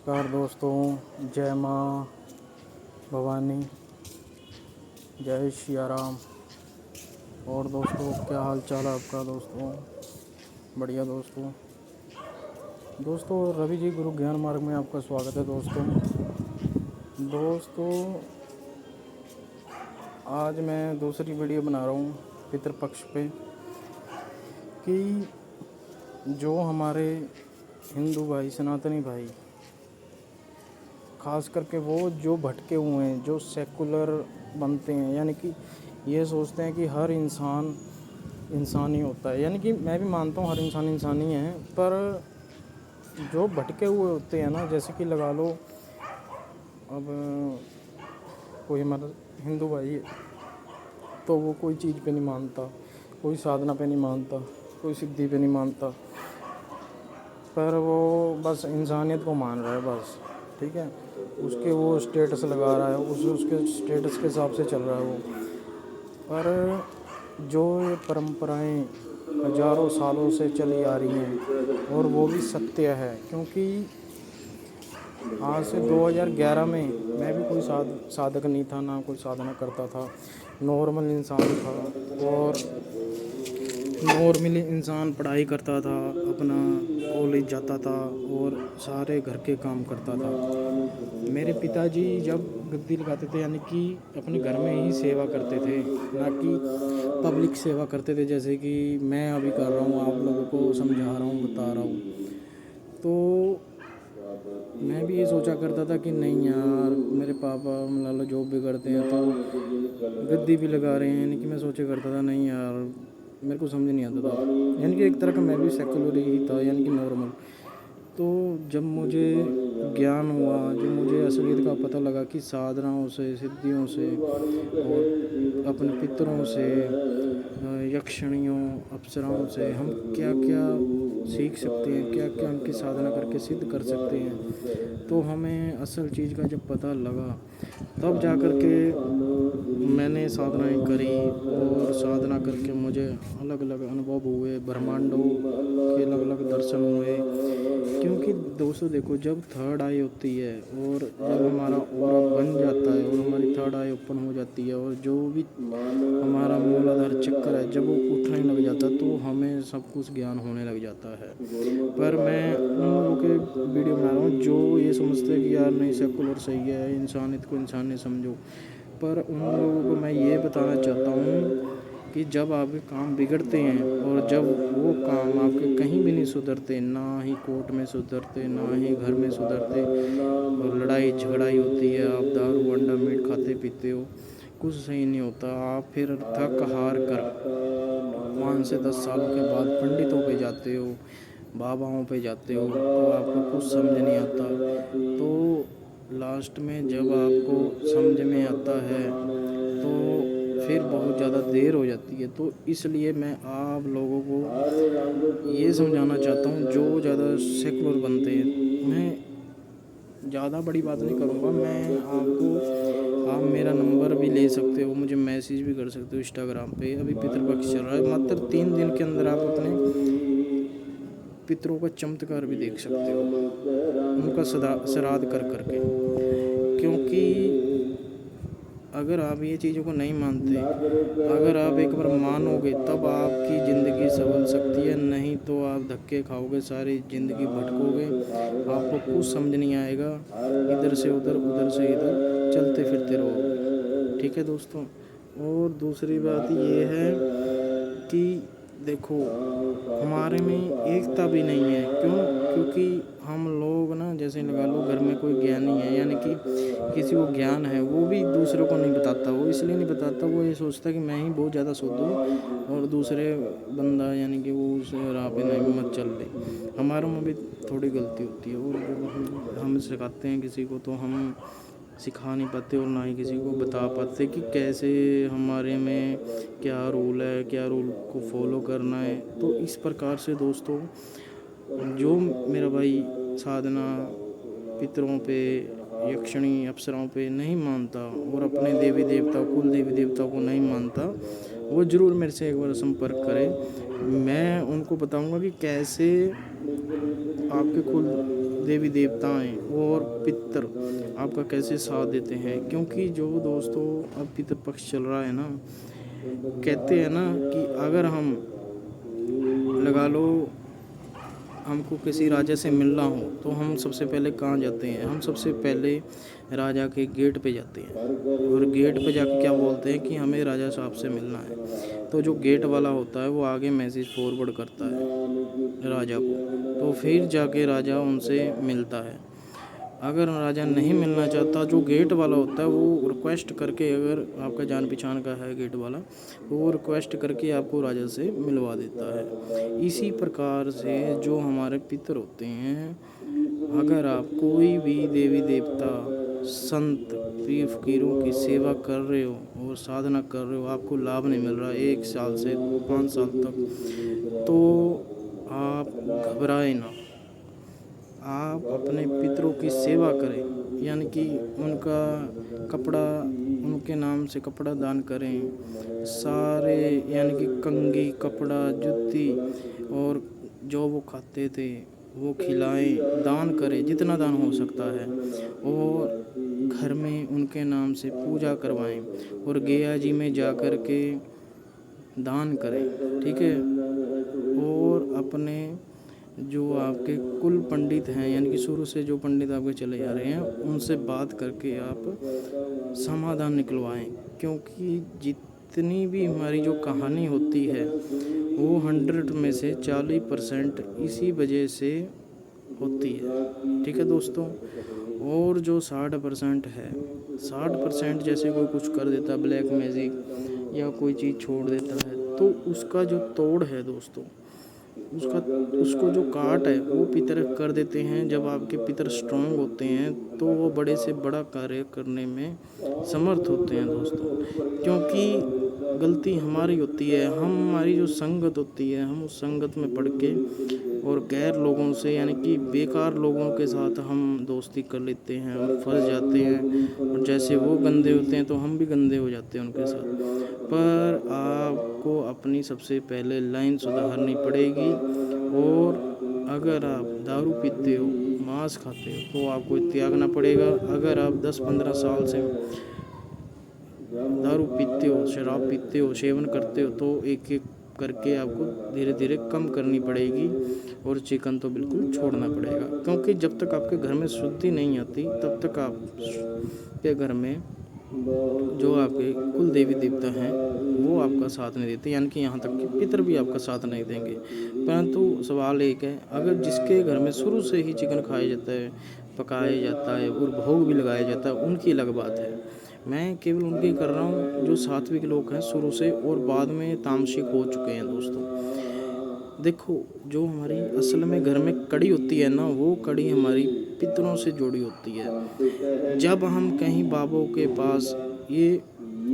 नमस्कार दोस्तों, जय माँ भवानी, जय सिया राम। और दोस्तों, क्या हाल चाल है आपका? दोस्तों बढ़िया। दोस्तों रवि जी गुरु ज्ञान मार्ग में आपका स्वागत है। दोस्तों आज मैं दूसरी वीडियो बना रहा हूँ पितृपक्ष पे, कि जो हमारे हिंदू भाई, सनातनी भाई, ख़ास करके वो जो भटके हुए हैं, जो सेकुलर बनते हैं, यानी कि ये सोचते हैं कि हर इंसान इंसान ही होता है। यानी कि मैं भी मानता हूँ हर इंसान इंसान ही है, पर जो भटके हुए होते हैं ना, जैसे कि लगा लो अब कोई हमारा हिंदू भाई है तो वो कोई चीज़ पे नहीं मानता, कोई साधना पे नहीं मानता, कोई सिद्धि पे नहीं मानता, पर वो बस इंसानियत को मान रहा है बस। ठीक है, उसके वो स्टेटस लगा रहा है, उसके स्टेटस के हिसाब से चल रहा है वो। पर जो ये परंपराएं हज़ारों सालों से चली आ रही हैं, और वो भी सत्य है, क्योंकि आज से 2011 में मैं भी कोई साधक नहीं था, ना कोई साधना करता था, नॉर्मल इंसान था। और नॉर्मली इंसान पढ़ाई करता था, अपना कॉलेज जाता था और सारे घर के काम करता था। मेरे पिताजी जब गद्दी लगाते थे, यानी कि अपने घर में ही सेवा करते थे, ना कि पब्लिक सेवा करते थे, जैसे कि मैं अभी कर रहा हूँ, आप लोगों को समझा रहा हूँ, बता रहा हूँ। तो मैं भी ये सोचा करता था कि नहीं यार, मेरे पापा मतलब जॉब भी करते हैं तो गद्दी भी लगा रहे हैं, यानी कि मैं सोचा करता था नहीं यार, मेरे को समझ नहीं आता था। यानी कि एक तरह का मैं भी सेकुलर ही था, यानी कि नॉर्मल। तो जब मुझे ज्ञान हुआ, जब मुझे असलियत का पता लगा कि साधनाओं से, सिद्धियों से और अपने पितरों से, यक्षिणियों, अप्सराओं से हम क्या क्या सीख सकते हैं, क्या क्या उनकी साधना करके सिद्ध कर सकते हैं, तो हमें असल चीज़ का जब पता लगा, तब जा कर के मैंने साधनाएं करी। और साधना करके मुझे अलग अलग अनुभव हुए, ब्रह्मांडों के अलग अलग दर्शन हुए। क्योंकि दोस्तों देखो, जब थर्ड आई होती है और जब हमारा ऑरा बन जाता है और हमारी थर्ड आई ओपन हो जाती है, और जो भी हमारा मूलाधार चक्कर है जब वो उठने लग जाता है, तो हमें सब कुछ ज्ञान होने लग जाता है। पर मैं उन लोगों के वीडियो बना रहा हूँ जो ये समझते हैं कि यार नहीं, सेकुलर सही है, इंसानियत को इंसानियत समझो। पर उन लोगों को मैं ये बताना चाहता हूँ कि जब आपके काम बिगड़ते हैं और जब वो काम आपके कहीं भी नहीं सुधरते, ना ही कोर्ट में सुधरते, ना ही घर में सुधरते, और लड़ाई झगड़ाई होती है, आप दारू अंडा मीट खाते पीते हो, कुछ सही नहीं होता, आप फिर थक हार कर 5 से 10 सालों के बाद पंडितों पे जाते हो, बाबाओं पे जाते हो, तो आपको कुछ समझ नहीं आता। तो लास्ट में जब आपको समझ में आता है तो फिर बहुत ज़्यादा देर हो जाती है। तो इसलिए मैं आप लोगों को ये समझाना चाहता हूँ, जो ज़्यादा सेकुलर बनते हैं, मैं ज़्यादा बड़ी बात नहीं करूँगा, मैं आपको, आप मेरा नंबर भी ले सकते हो, मुझे मैसेज भी कर सकते हो इंस्टाग्राम पे। अभी पितृपक्ष चल रहा है, मात्र 3 दिन के अंदर आप अपने पितरों का चमत्कार भी देख सकते हो, उनका श्राद्ध कर करके। क्योंकि अगर आप ये चीज़ों को नहीं मानते, अगर आप एक बार मानोगे तब आपकी ज़िंदगी संभल सकती है, नहीं तो आप धक्के खाओगे, सारी ज़िंदगी भटकोगे, आपको कुछ समझ नहीं आएगा, इधर से उधर, उधर से इधर चलते फिरते रहोगे। ठीक है दोस्तों। और दूसरी बात ये है कि देखो, हमारे में एकता भी नहीं है। क्यों? क्योंकि हम लोग ना, जैसे लगा लो घर में कोई ज्ञानी है, यानी कि किसी को ज्ञान है, वो भी दूसरों को नहीं बताता। वो इसलिए नहीं बताता, वो ये सोचता कि मैं ही बहुत ज़्यादा शुद्ध हूँ और दूसरे बंदा यानी कि वो उस राह पे नहीं मत चल ले। हमारों में भी थोड़ी गलती होती है, और जब हम सिखाते हैं किसी को, तो हम सिखा नहीं पाते और ना ही किसी को बता पाते कि कैसे हमारे में क्या रूल है, क्या रूल को फॉलो करना है। तो इस प्रकार से दोस्तों, जो मेरा भाई साधना पितरों पे, यक्षिणी अप्सराओं पे नहीं मानता और अपने देवी देवता, कुल देवी देवताओं को नहीं मानता, वो ज़रूर मेरे से एक बार संपर्क करे। मैं उनको बताऊंगा कि कैसे आपके कुल देवी देवताएं और पितर आपका कैसे साथ देते हैं। क्योंकि जो दोस्तों अब पितृ पक्ष चल रहा है ना, कहते हैं ना कि अगर हम लगा लो हमको किसी राजा से मिलना हो तो हम सबसे पहले कहाँ जाते हैं, हम सबसे पहले राजा के गेट पे जाते हैं और गेट पे जाके क्या बोलते हैं कि हमें राजा साहब से मिलना है। तो जो गेट वाला होता है वो आगे मैसेज फॉरवर्ड करता है राजा को, तो फिर जाके राजा उनसे मिलता है। अगर राजा नहीं मिलना चाहता, जो गेट वाला होता है वो रिक्वेस्ट करके, अगर आपका जान पहचान का है गेट वाला, तो वो रिक्वेस्ट करके आपको राजा से मिलवा देता है। इसी प्रकार से जो हमारे पितर होते हैं, अगर आप कोई भी देवी देवता, संत, पीर फकीरों की सेवा कर रहे हो और साधना कर रहे हो, आपको लाभ नहीं मिल रहा 1 साल से 5 साल तक, तो आप घबराए ना। आप अपने पितरों की सेवा करें, यानी कि उनका कपड़ा, उनके नाम से कपड़ा दान करें, सारे यानी कि कंघी, कपड़ा, जूती और जो वो खाते थे वो खिलाएं, दान करें जितना दान हो सकता है, और घर में उनके नाम से पूजा करवाएं और गया जी में जा कर के दान करें, ठीक है। और अपने जो आपके कुल पंडित हैं, यानी कि शुरू से जो पंडित आपके चले जा रहे हैं, उनसे बात करके आप समाधान निकलवाएं। क्योंकि जितनी भी हमारी जो कहानी होती है वो 100 में से 40% इसी वजह से होती है, ठीक है दोस्तों। और जो 60% है, 60% जैसे कोई कुछ कर देता, ब्लैक मैजिक या कोई चीज़ छोड़ देता है, तो उसका जो तोड़ है दोस्तों, उसको जो काट है वो पितर कर देते हैं। जब आपके पितर स्ट्रांग होते हैं तो वो बड़े से बड़ा कार्य करने में समर्थ होते हैं दोस्तों। क्योंकि गलती हमारी होती है, हमारी जो संगत होती है, हम उस संगत में पड़ के और गैर लोगों से, यानी कि बेकार लोगों के साथ हम दोस्ती कर लेते हैं और फंस जाते हैं, और जैसे वो गंदे होते हैं तो हम भी गंदे हो जाते हैं उनके साथ। पर आपको अपनी सबसे पहले लाइन सुधारनी पड़ेगी। और अगर आप दारू पीते हो, मांस खाते हो, तो आपको त्यागना पड़ेगा। अगर आप 10-15 साल से दारू पीते हो, शराब पीते हो, सेवन करते हो, तो एक एक करके आपको धीरे धीरे कम करनी पड़ेगी और चिकन तो बिल्कुल छोड़ना पड़ेगा। क्योंकि जब तक आपके घर में शुद्धि नहीं आती तब तक आपके घर में जो आपके कुल देवी देवता हैं वो आपका साथ नहीं देते, यानी कि यहाँ तक कि पितर भी आपका साथ नहीं देंगे। परंतु सवाल एक है, अगर जिसके घर में शुरू से ही चिकन खाया जाता है, पकाया जाता है और भोग भी लगाया जाता है, उनकी अलग बात है। मैं केवल उनकी कर रहा हूँ जो सात्विक लोग हैं शुरू से और बाद में तामसिक हो चुके हैं दोस्तों। देखो, जो हमारी असल में घर में कड़ी होती है ना, वो कड़ी हमारी पितरों से जुड़ी होती है। जब हम कहीं बाबों के पास, ये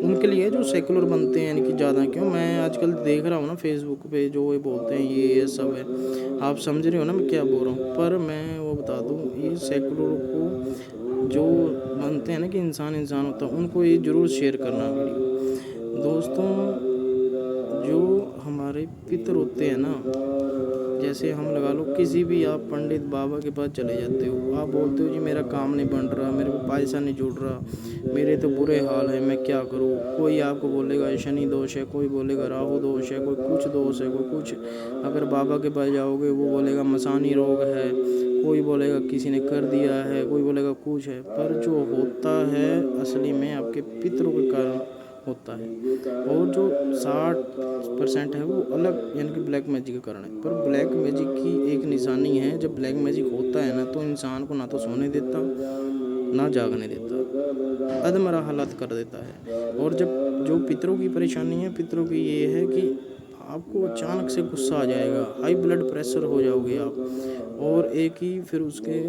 उनके लिए जो सेकुलर बनते हैं, यानी कि ज़्यादा क्यों, मैं आजकल देख रहा हूँ ना फेसबुक पे जो ये बोलते हैं ये सब है, आप समझ रहे हो ना मैं क्या बोल रहा हूँ। पर मैं वो बता दूँ, ये सेकुलर को जो बनते हैं ना कि इंसान होता है, उनको ये ज़रूर शेयर करना वीडियो दोस्तों। जो हमारे पितर होते हैं ना, जैसे हम लगा लो किसी भी आप पंडित बाबा के पास चले जाते हो, आप बोलते हो जी मेरा काम नहीं बन रहा, मेरे को पैसा नहीं जुड़ रहा, मेरे तो बुरे हाल है, मैं क्या करूँ। कोई आपको बोलेगा शनि दोष है, कोई बोलेगा राहु दोष है, कोई कुछ दोष है, कोई कुछ। अगर बाबा के पास जाओगे वो बोलेगा मसानी रोग है, कोई बोलेगा किसी ने कर दिया है, कोई बोलेगा कुछ है। पर जो होता है असली में आपके पितरों के कारण होता है। और जो 60% है वो अलग, यानी कि ब्लैक मैजिक के कारण है। पर ब्लैक मैजिक की एक निशानी है, जब ब्लैक मैजिक होता है ना, तो इंसान को ना तो सोने देता ना जागने देता, अधमरा हालत कर देता है। और जब जो पितरों की परेशानी है, पितरों की ये है कि आपको अचानक से गुस्सा आ जाएगा, हाई ब्लड प्रेशर हो जाओगे आप, और एक ही फिर उसके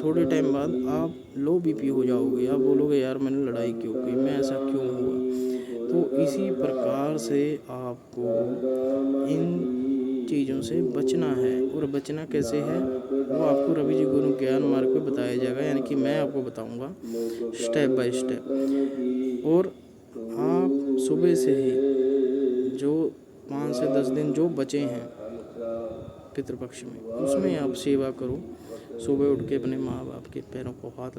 थोड़े टाइम बाद आप लो बीपी हो जाओगे। आप बोलोगे यार मैंने लड़ाई क्यों की, मैं ऐसा क्यों हुआ। तो इसी प्रकार से आपको इन चीज़ों से बचना है। और बचना कैसे है वो आपको रवि जी गुरु ज्ञान मार्ग पे बताया जाएगा, यानी कि मैं आपको बताऊंगा स्टेप बाय स्टेप। और आप सुबह से ही जो 5 से 10 दिन जो बचे हैं पितृपक्ष में, उसमें आप सेवा करो। सुबह उठ के अपने माँ बाप के पैरों को हाथ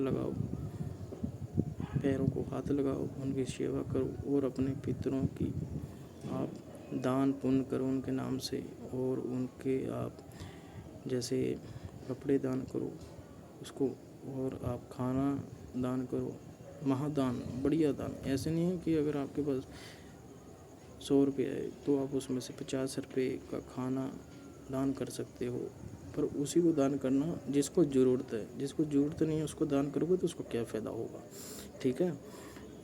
लगाओ, उनकी सेवा करो और अपने पितरों की आप दान पुण्य करो उनके नाम से। और उनके आप जैसे कपड़े दान करो उसको, और आप खाना दान करो, महादान, बढ़िया दान। ऐसे नहीं है कि अगर आपके पास 100 रुपये है तो आप उसमें से 50 रुपये का खाना दान कर सकते हो, पर उसी को दान करना जिसको ज़रूरत है। जिसको ज़रूरत नहीं है उसको दान करोगे तो उसको क्या फ़ायदा होगा, ठीक है।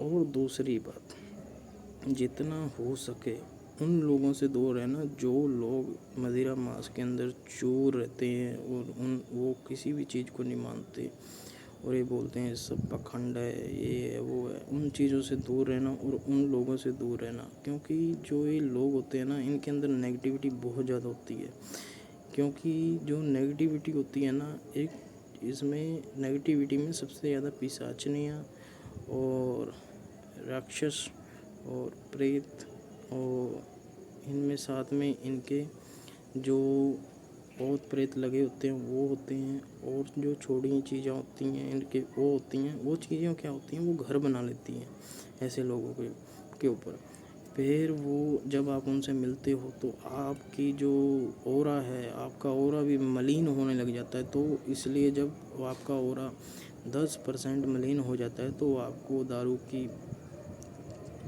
और दूसरी बात, जितना हो सके उन लोगों से दूर रहना जो लोग मदिरा मांस के अंदर चूर रहते हैं और वो किसी भी चीज़ को नहीं मानते और ये बोलते हैं सब पाखंड है, ये है वो है। उन चीज़ों से दूर रहना और उन लोगों से दूर रहना, क्योंकि जो ये लोग होते हैं ना, इनके अंदर नेगेटिविटी बहुत ज़्यादा होती है। क्योंकि जो नेगेटिविटी होती है ना, एक इसमें नेगेटिविटी में सबसे ज़्यादा पिशाचनियाँ और राक्षस और प्रेत, और इनमें साथ में इनके जो भूत प्रेत लगे होते हैं वो होते हैं, और जो छोटी चीज़ें होती हैं इनके वो होती हैं। वो चीज़ें क्या होती हैं, वो घर बना लेती हैं ऐसे लोगों के ऊपर। फिर वो जब आप उनसे मिलते हो तो आपकी जो ऑरा है, आपका ऑरा भी मलिन होने लग जाता है। तो इसलिए जब आपका ऑरा 10% मलिन हो जाता है तो आपको दारू की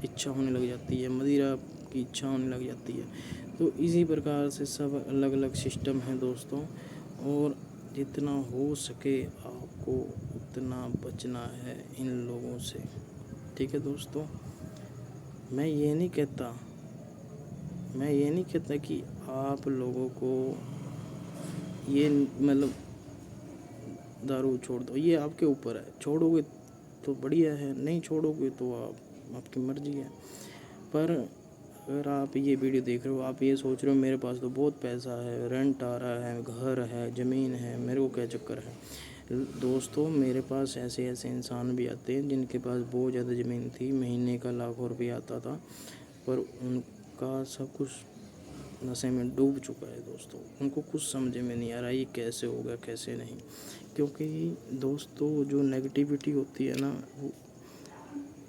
इच्छा होने लग जाती है, मदिरा की इच्छा होने लग जाती है। तो इसी प्रकार से सब अलग अलग सिस्टम हैं दोस्तों, और जितना हो सके आपको उतना बचना है इन लोगों से, ठीक है दोस्तों। मैं ये नहीं कहता कि आप लोगों को ये मतलब दारू छोड़ दो, ये आपके ऊपर है। छोड़ोगे तो बढ़िया है, नहीं छोड़ोगे तो आपकी मर्ज़ी है। पर अगर आप ये वीडियो देख रहे हो, आप ये सोच रहे हो मेरे पास तो बहुत पैसा है, रेंट आ रहा है, घर है, ज़मीन है, मेरे को क्या चक्कर है। दोस्तों मेरे पास ऐसे इंसान भी आते हैं जिनके पास बहुत ज़्यादा ज़मीन थी, महीने का लाखों रुपया आता था, पर उनका सब कुछ नशे में डूब चुका है दोस्तों। उनको कुछ समझ में नहीं आ रहा ये कैसे होगा कैसे नहीं। क्योंकि दोस्तों जो नेगेटिविटी होती है ना,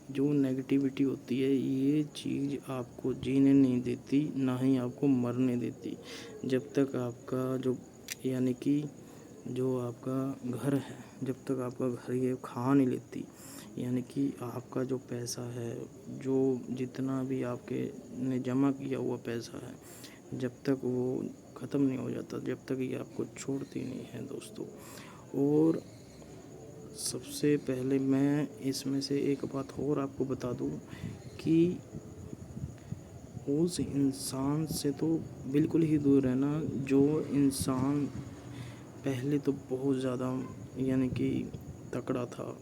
ये चीज़ आपको जीने नहीं देती, ना ही आपको मरने देती। जब तक आपका जो यानी कि जो आपका घर है, जब तक आपका घर ये खा नहीं लेती, यानी कि आपका जो पैसा है, जो जितना भी आपके ने जमा किया हुआ पैसा है, जब तक वो ख़त्म नहीं हो जाता, जब तक ये आपको छोड़ती नहीं है दोस्तों। और सबसे पहले मैं इसमें से एक बात और आपको बता दूं कि उस इंसान से तो बिल्कुल ही दूर रहना जो इंसान पहले तो बहुत ज़्यादा यानी कि तकड़ा था,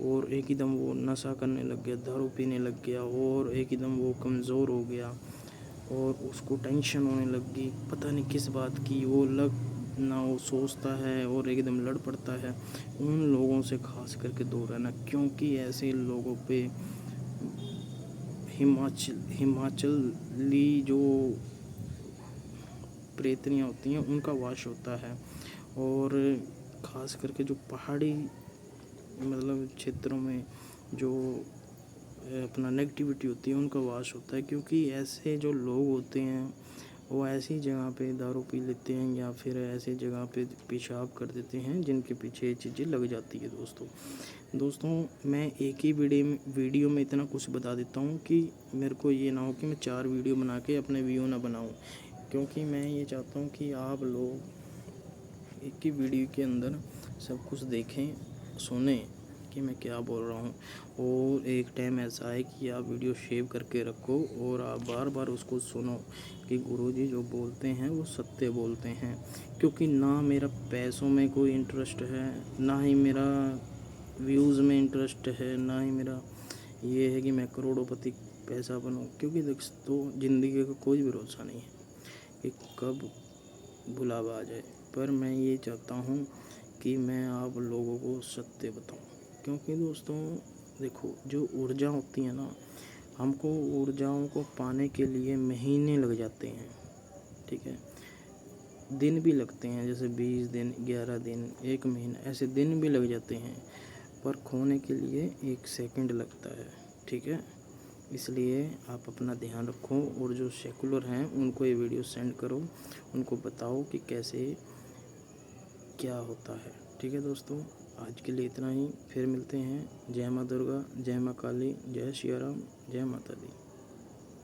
और एक एकदम वो नशा करने लग गया, दारू पीने लग गया, और एक एकदम वो कमज़ोर हो गया और उसको टेंशन होने लगी पता नहीं किस बात की। वो ना वो सोचता है और एकदम लड़ पड़ता है। उन लोगों से खास करके दूर रहना, क्योंकि ऐसे लोगों पे हिमाचली जो प्रेतनियाँ होती हैं उनका वास होता है, और ख़ास करके जो पहाड़ी मतलब क्षेत्रों में जो अपना नेगेटिविटी होती है उनका वास होता है। क्योंकि ऐसे जो लोग होते हैं वो ऐसी जगह पे दारू पी लेते हैं या फिर ऐसी जगह पे पेशाब कर देते हैं जिनके पीछे ये चीज़ें लग जाती है दोस्तों मैं एक ही वीडियो में इतना कुछ बता देता हूँ कि मेरे को ये ना हो कि मैं 4 वीडियो बना के अपने व्यू ना बनाऊँ, क्योंकि मैं ये चाहता हूँ कि आप लोग एक ही वीडियो के अंदर सब कुछ देखें सुने कि मैं क्या बोल रहा हूँ। और एक टाइम ऐसा है कि आप वीडियो सेव करके रखो और आप बार बार उसको सुनो कि गुरुजी जो बोलते हैं वो सत्य बोलते हैं। क्योंकि ना मेरा पैसों में कोई इंटरेस्ट है, ना ही मेरा व्यूज़ में इंटरेस्ट है, ना ही मेरा ये है कि मैं करोड़ोंपति पैसा बनूं। क्योंकि दोस्तों ज़िंदगी का कोई भरोसा नहीं है कि कब बुलावा आ जाए। पर मैं ये चाहता हूँ कि मैं आप लोगों को सत्य बताऊँ, क्योंकि दोस्तों देखो जो ऊर्जा होती है ना, हमको ऊर्जाओं को पाने के लिए महीने लग जाते हैं, ठीक है। दिन भी लगते हैं, जैसे 20 दिन, 11 दिन, 1 महीना, ऐसे दिन भी लग जाते हैं, पर खोने के लिए 1 सेकंड लगता है। ठीक है, इसलिए आप अपना ध्यान रखो, और जो सेकुलर हैं उनको ये वीडियो सेंड करो, उनको बताओ कि कैसे क्या होता है। ठीक है दोस्तों, आज के लिए इतना ही, फिर मिलते हैं। जय माँ दुर्गा, जय माँ काली, जय सिया राम, जय माता दी।